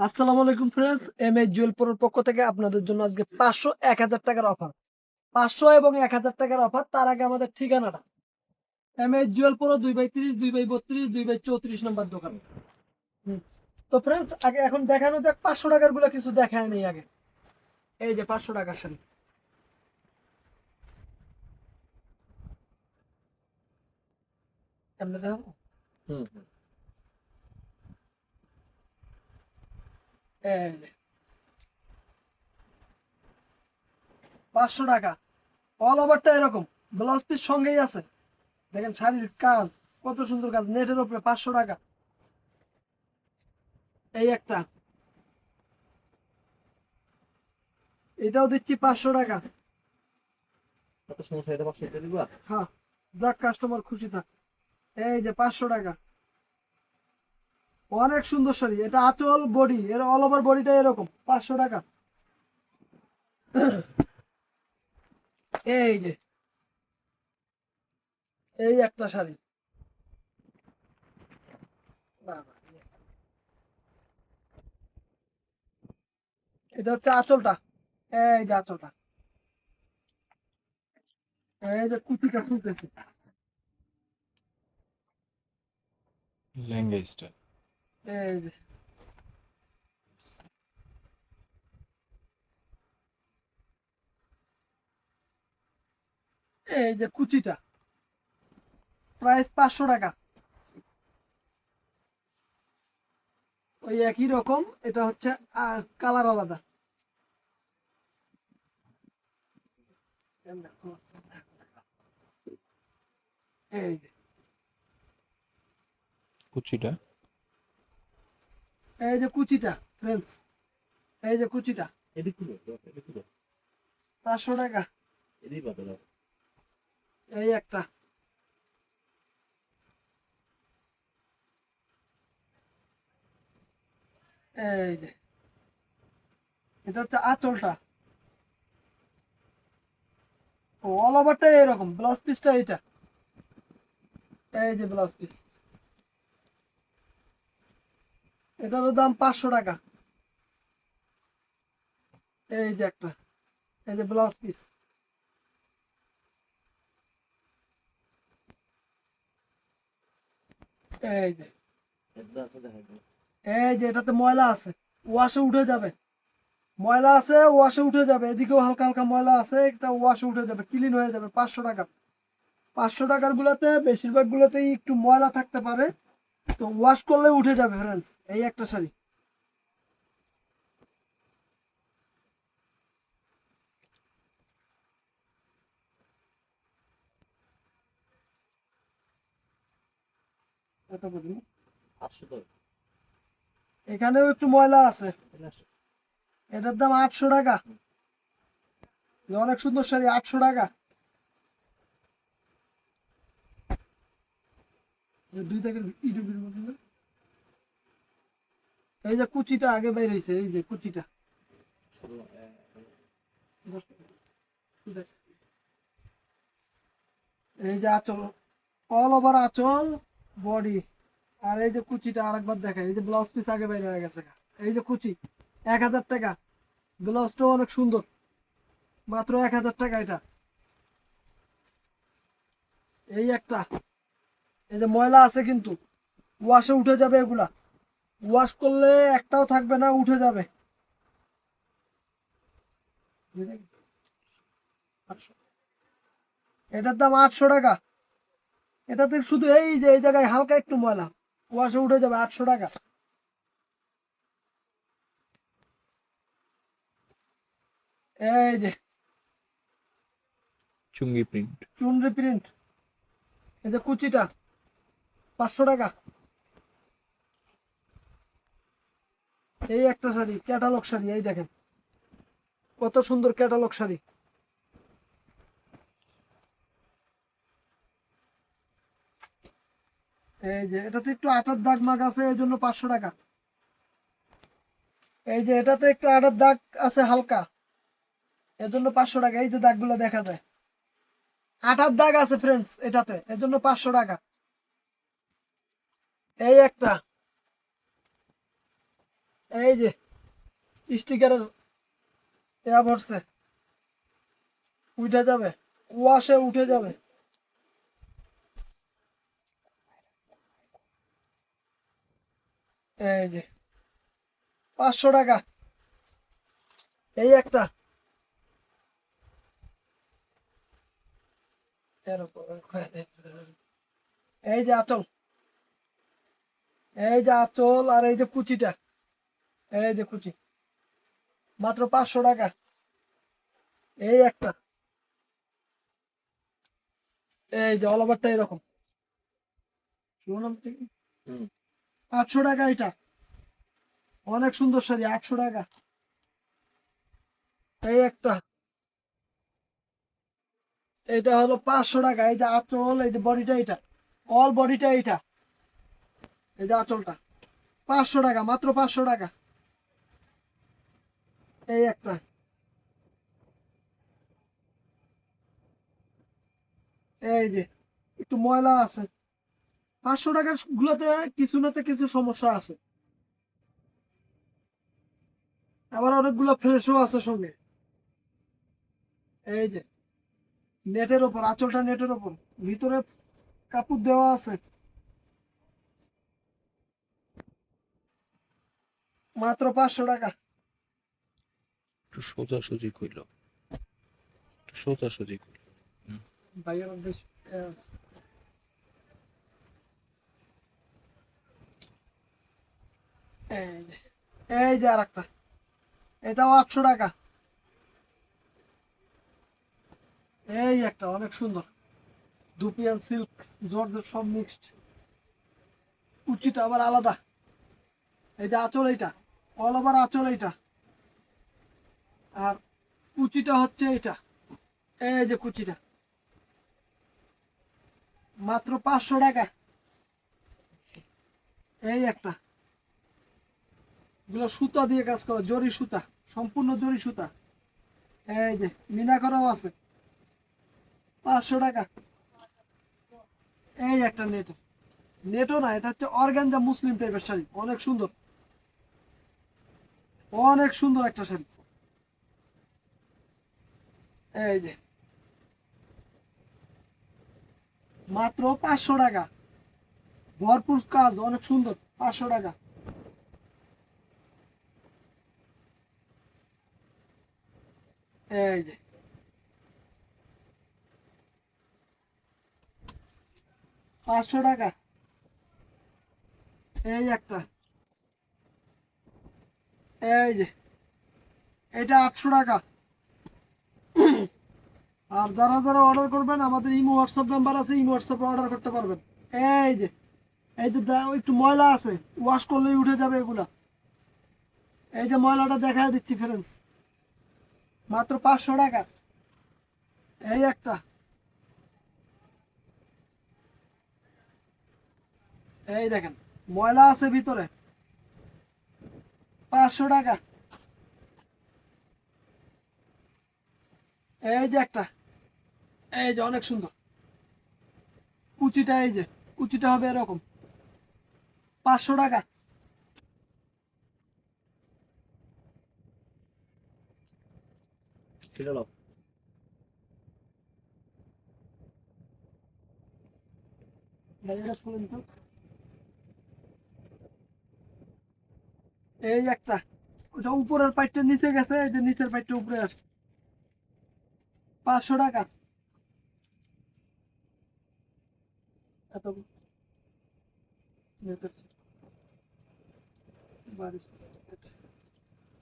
আসসালামু আলাইকুম friends, M A Jewel প্রোর পক্ষ থেকে আপনাদের জন্য আজকে 500 1000 টাকার অফার। 500 এবং 1000 টাকার অফার। তার আগে আমাদের ঠিকানাটা এম এ জুয়েল প্রো 2/30 2/32 2/34 নম্বর দোকান। হুম। তো ফ্রেন্ডস, আগে এখন দেখানো যাক 500 টাকার গুলো কিছু দেখায় নেই আগে। এই যে 500 টাকার শাড়ি, এমনি দেখো। হুম হুম। এই যে 500 টাকা, অল ওভারটা এরকম, ব্লাউজ পিস সঙ্গেই আছে। দেখেন শাড়ির কাজ, কত সুন্দর কাজ, নেটের উপরে। 500 টাকা। এই একটা, এটাও দিচ্ছি 500 টাকা। এত সমস্যা, এটা 500 দিবা? হ্যাঁ, যাক কাস্টমার খুশি থাক। এই যে 500 টাকা, অনেক সুন্দর শাড়ি। এটা আঁচল বডি, এর অল ওভার বডিটা এরকম। 500 টাকা। এই যে এই একটা শাড়ি, বাবা, এটা হচ্ছে আঁচলটা। এই যে আঁচলটা, এই যে কুচিটা খুলতেছে। লেহেঙ্গা স্টাইল। এই যে, এই যে কুচিটা, প্রাইস 500 টাকা। ওই একই রকম, এটা হচ্ছে কালার আলাদা। এই যে, কুচিটা এই যে কুচিটা ফ্রেন্ডস, এই যে কুচিটা। এদিক খুলো, এদিক খুলো। 500 টাকা। এদিক বাদ দাও। এই একটা, এই যে, এটা হচ্ছে আঁচলটা। ও, অল ওভারটা এরকম, ব্লাউজ পিসটা এটা। এই যে ব্লাউজ পিস, এটারও দাম 500 টাকা। এই যে একটা, এই যে ব্লাউজ পিস। এই যে, এটা আছে দেখাই দাও। এই যে এটাতে ময়লা আছে, ওয়াশে উঠে যাবে। ময়লা আছে, ওয়াশে উঠে যাবে। এদিকেও হালকা হালকা ময়লা আছে, একটা ওয়াশে উঠে যাবে, ক্লিন হয়ে যাবে। 500 টাকা। 500 টাকার গুলাতে বেশিরভাগ গুলাতেই একটু ময়লা থাকতে পারে, তো ওয়াশ করলে উঠে যাবে ফ্রেন্ডস। এই একটা শাড়ি, এটা বলি, 800 দাও। এখানেও একটু ময়লা আছে। এখানে আসো। এটার দাম 800 টাকা। অনেক সুন্দর শাড়ি, 800 টাকা। দুই থেকে ইউটিউবের মধ্যে না? এই যে কুচিটা আগে বের হয়েছে, এই যে কুচিটা। শুরু 10 টাকা। দেখ, এই যে আঁচল, অল ওভার আঁচল বডি। আর এই যে কুচিটা আরেকবার দেখাই, এই যে ব্লাউজ পিস আগে বের হয়ে গেছে। এই যে কুচি, 1000 টাকা। ব্লাউজটাও অনেক সুন্দর, মাত্র 1000 টাকা এটা। এই একটা, এই যে ময়লা আছে কিন্তু, ওয়াশে উঠে যাবে এগুলা। ওয়াশ করলে একটাও থাকবে না, উঠে যাবে। 800, এটার দাম 800 টাকা। এটাতে শুধু এই যে এই জায়গায় হালকা একটু ময়লা, ওয়াশে উঠে যাবে। 800 টাকা। এই যে চুঙ্গি প্রিন্ট। চুনরি প্রিন্ট, এই যে কুচিটা, 500 টাকা। এই একটা শাড়ি, ক্যাটালগ শাড়ি, এই দেখেন কত সুন্দর ক্যাটালগ শাড়ি। এই যে এটাতে একটু আটার দাগ মাগ আছে, এই জন্য 500 টাকা। এই যে এটাতে একটু আটার দাগ আছে হালকা, এর জন্য 500 টাকা। এই যে দাগগুলো দেখা যায়, আটার দাগ আছে ফ্রেন্ডস এটাতে, এর জন্য 500 টাকা। এই একটা, এই যে স্টিকারের ইয়া ভরছে, উঠে যাবে, ওয়াশে উঠে যাবে। এই যে 500 টাকা। এই একটা এরকম করে দে। এই যে আঁচল, এই যে আঁচল, আর এই যে কুচিটা, এই যে কুচি, মাত্র 500 টাকা। এই একটা, এই যে অল ওভারটা এরকম, শুনুন আপনি। হুম। 800 টাকা এটা, অনেক সুন্দর শাড়ি, 800 টাকা। এই একটা, এটা হলো 500 টাকা। এই যে আঁচল, এই যে বডিটা, এটা অল বডিটা, এটা এই যে আঁচলটা, 500 টাকা, মাত্র 500 টাকা। এই একটা, এই যে একটু ময়লা আছে, 500 টাকার গুলোতে কিছু নাতে কিছু সমস্যা আছে, আবার অনেকগুলো ফ্রেশও আছে সঙ্গে। এই যে নেটের ওপর, আঁচলটা নেটের ওপর, ভিতরে কাপড় দেওয়া আছে, মাত্র 500 টাকা। একটু সোজাসুজি কইল, একটু সোজাসুজি কইল। ভাইয়ের বেশ এই যে, এই যে আর একটা, এটাও 800 টাকা। এই একটা অনেক সুন্দর, দুপিয়ান সিল্ক, জর্জেট সব মিক্সড, কুচিটা আবার আলাদা। এই যে আঁচল, এইটা অল ওভার আঁচল, এইটা আর কুচিটা হচ্ছে এইটা, এই যে কুচিটা, মাত্র 500 টাকা। এই একটা, এগুলো সুতা দিয়ে কাজ করা, জরি সুতা, সম্পূর্ণ জরি সুতা। এই যে মিনা করাও আছে, 500 টাকা। এই একটা নেট, নেটও না, এটা হচ্ছে অর্গানজা মুসলিম টাইপের শাড়ি, অনেক সুন্দর, অনেক সুন্দর একটা শাড়ি। এই যে মাত্র 500 টাকা, ভরপুর কাজ, অনেক সুন্দর, 500 টাকা। এই যে 500 টাকা। এই একটা, এই যে এটা 800 টাকা। আর যারা যারা অর্ডার করবেন, আমাদের ইমো হোয়াটসঅ্যাপ নাম্বার আছে, ইমো হোয়াটসঅ্যাপে অর্ডার করতে পারবেন। এই যে, এই যে একটু ময়লা আছে, ওয়াশ করলেই উঠে যাবে এগুলা। এই যে ময়লাটা দেখা দিচ্ছি ফ্রেন্ডস, মাত্র 500 টাকা। এই একটা, এই দেখেন ময়লা আছে ভিতরে, 500 টাকা। এই যে একটা, এই যে অনেক সুন্দর, কুচিটা, এই যে কুচিটা হবে এরকম, 500 টাকা। Serial of. এটা খুলেন তো। এই একটা, ওটা উপরের পাইটটা নিচে গেছে, এই যে নিচের পাইটটা উপরে আসছে, 500 টাকা। এত বারিশ।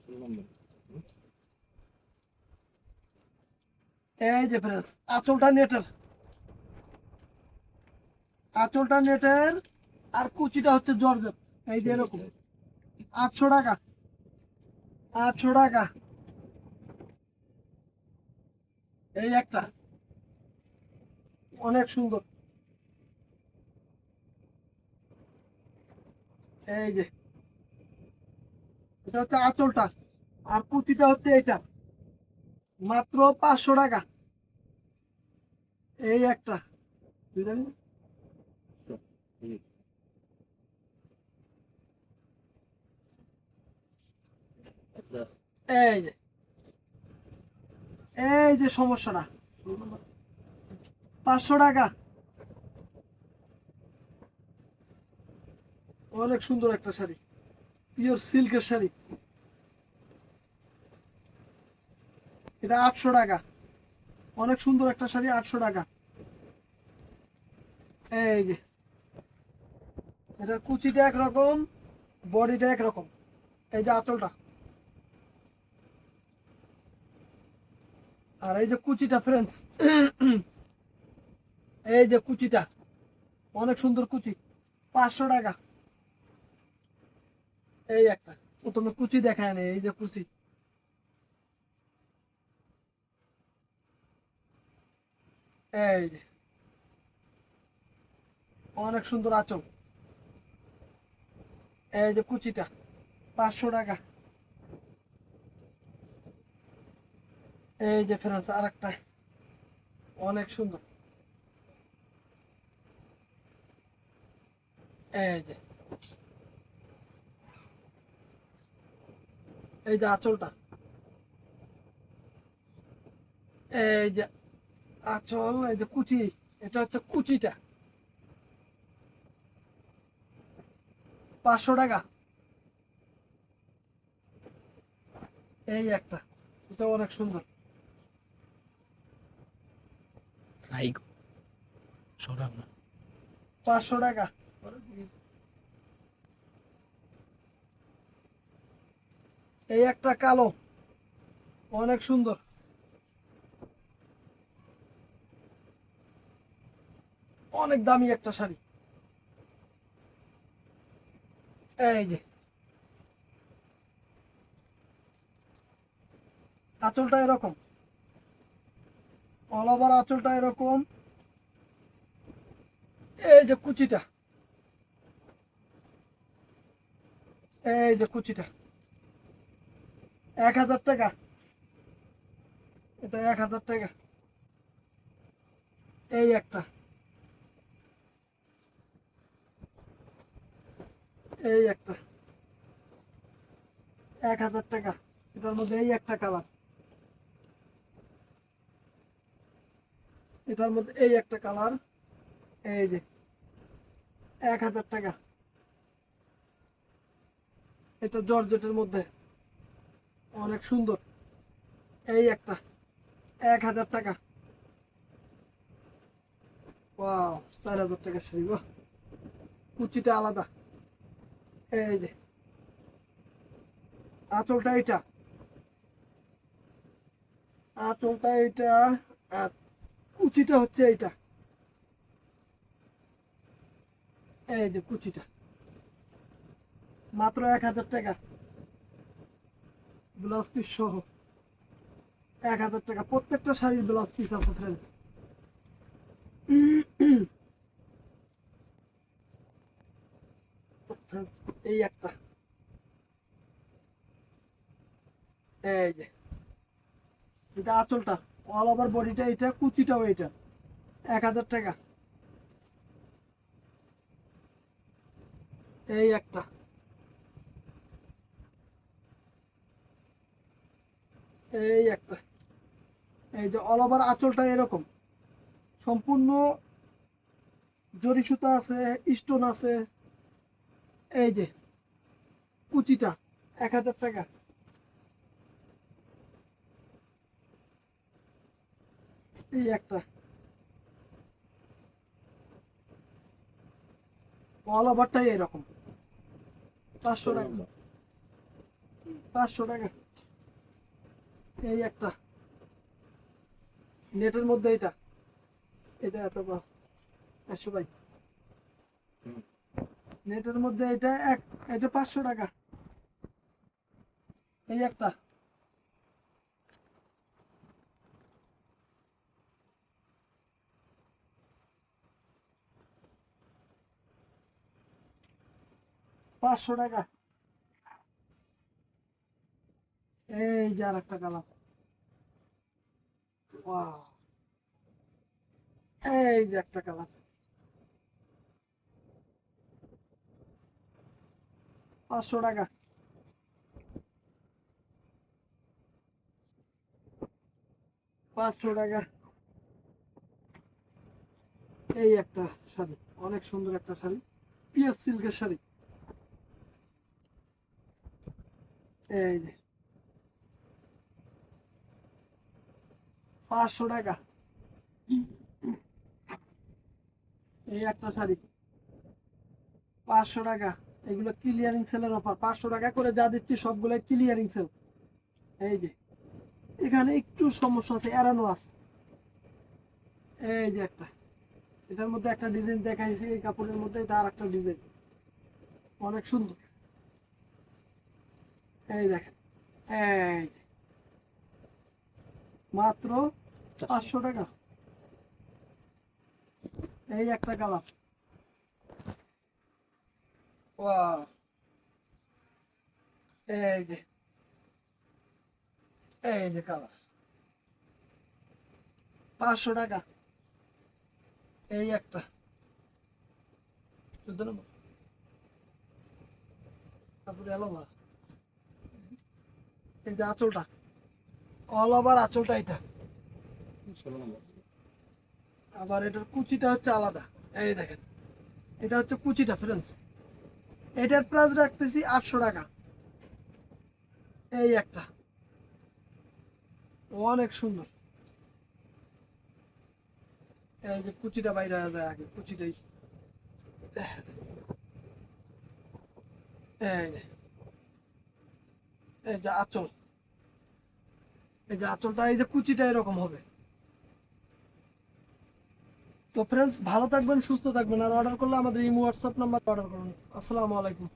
16 নম্বর। হুম। এই যে ফ্রেন্ডস, আঁচলটা নেটের, আঁচলটা নেটের, আর কুচিটা হচ্ছে জর্জেট। এই যে এরকম, 800 টাকা, 800 টাকা। এই একটা অনেক সুন্দর, এই যে এটা হচ্ছে আঁচলটা, আর কুচিটা হচ্ছে এইটা, মাত্র 500 টাকা। এই একটা, বুঝলেন? হুম। ব্যাস। এই যে এই যে সমস্যাটা, 500 টাকা। অনেক সুন্দর একটা শাড়ি, পিওর সিল্কের শাড়ি। এটা 800 টাকা। অনেক সুন্দর একটা শাড়ি, 800 টাকা। এই যে এটার কুচিটা একরকম, বডিটা একরকম। এই যে আঁচলটা, আর এই যে কুচিটা ফ্রেন্ডস, এই যে কুচিটা, অনেক সুন্দর কুচি, 500 টাকা। এই একটা প্রথমে কুচি দেখায় নেই, এই যে কুচি, এই যে অনেক সুন্দর আঁচল। এই যে কুচিটা, 500 টাকা। এই যে ফ্রেন্ডস আর একটা, অনেক সুন্দর। এই যে এই যে আঁচলটা, এই যে আঁচল, এই যে কুচি, এটা হচ্ছে কুচিটা, 500 টাকা। এই একটা, এটা অনেক সুন্দর, রাইগো সরাও না। 500 টাকা। এই একটা কালো, অনেক সুন্দর, অনেক দামি একটা শাড়ি। এই যে আঁচলটা এরকম, অল ওভার আঁচলটা এরকম। এই যে কুচিটা, এই যে কুচিটা, 1000 টাকা। এটা 1000 টাকা। এই একটা, এই একটা, 1000 টাকা। এটার মধ্যে এই একটা কালার, এটার মধ্যে এই একটা কালার। এই যে 1000 টাকা। এটা জর্জেটের মধ্যে, অনেক সুন্দর। এই একটা, 1000 টাকা। ওয়াও, 4000 টাকা শাড়ি গো, কুচিটা আলাদা। এই যে আঁচলটা এটা, আঁচলটা এটা, আর কুচিটা হচ্ছে এইটা। এই যে কুচিটা, মাত্র 1000 টাকা, ব্লাউজ পিস সহ। 1000 টাকা, প্রত্যেকটা শাড়ির ব্লাউজ পিস আছে ফ্রেন্ডস। এই একটা, এই যে এটা আঁচলটা, অল ওভার বডিটা এটা, কুচিটাও এটা, 1000 টাকা। এই একটা, এই একটা, এই যে অল ওভার আঁচলটা এরকম, সম্পূর্ণ জরি সুতা আছে, স্টোন আছে। এই যে কুচিটা, 1000 টাকা। এই একটা, অল ওভারটাই এরকম, 500 টাকা। 500 টাকা। এই একটা, নেটের মধ্যে এটা, এটা এত 100 ভাই, হুম। নেটের মধ্যে এটা এক, এটা 500 টাকা। এই একটা, 500 টাকা। এই যে আর একটা কালার, ওয়াও, এই যে একটা কালার, 500 টাকা। 500 টাকা। এই একটা শাড়ি, অনেক সুন্দর একটা শাড়ি, পিওর সিল্কের শাড়ি। এই যে 500 টাকা। এই একটা শাড়ি 500 টাকা। এগুলো ক্লিয়ারিং সেলের অফার, 500 টাকা করে যা দিচ্ছি সবগুলো ক্লিয়ারিং সেল। এই যে এখানে একটু সমস্যা আছে, এড়ানো আছে। এই যে একটা, এটার মধ্যে একটা ডিজাইন দেখাইছি, এই কাপড়ের মধ্যে এটা আর একটা ডিজাইন, অনেক সুন্দর। এই দেখেন, এই যে মাত্র 500 টাকা। এই একটা কালার, ওয়াও। এই যে, এই যে কালার, 500 টাকা। এই একটা 14 নম্বর, তারপরে এলোভা। এই যে আঁচলটা, অল ওভার আঁচলটা এটা। 16 নম্বর। আবার এটার কুচিটা হচ্ছে আলাদা। এই দেখেন, এটা হচ্ছে কুচিটা ফ্রেন্ডস। এটার প্রাইস রাখতেছি 800 টাকা। এই একটা অনেক সুন্দর। এই যে কুচিটা বাইরে হয়ে যায় আগে, কুচিটাই। এই যে, এই যে আঁচল, এই যে আঁচলটা, এই যে কুচিটা এরকম হবে। তো ফ্রেন্ডস, ভালো থাকবেন, সুস্থ থাকবেন। আর অর্ডার করলে আমাদের এই হোয়াটসঅ্যাপ নাম্বার অর্ডার করুন। আসসালামু আলাইকুম।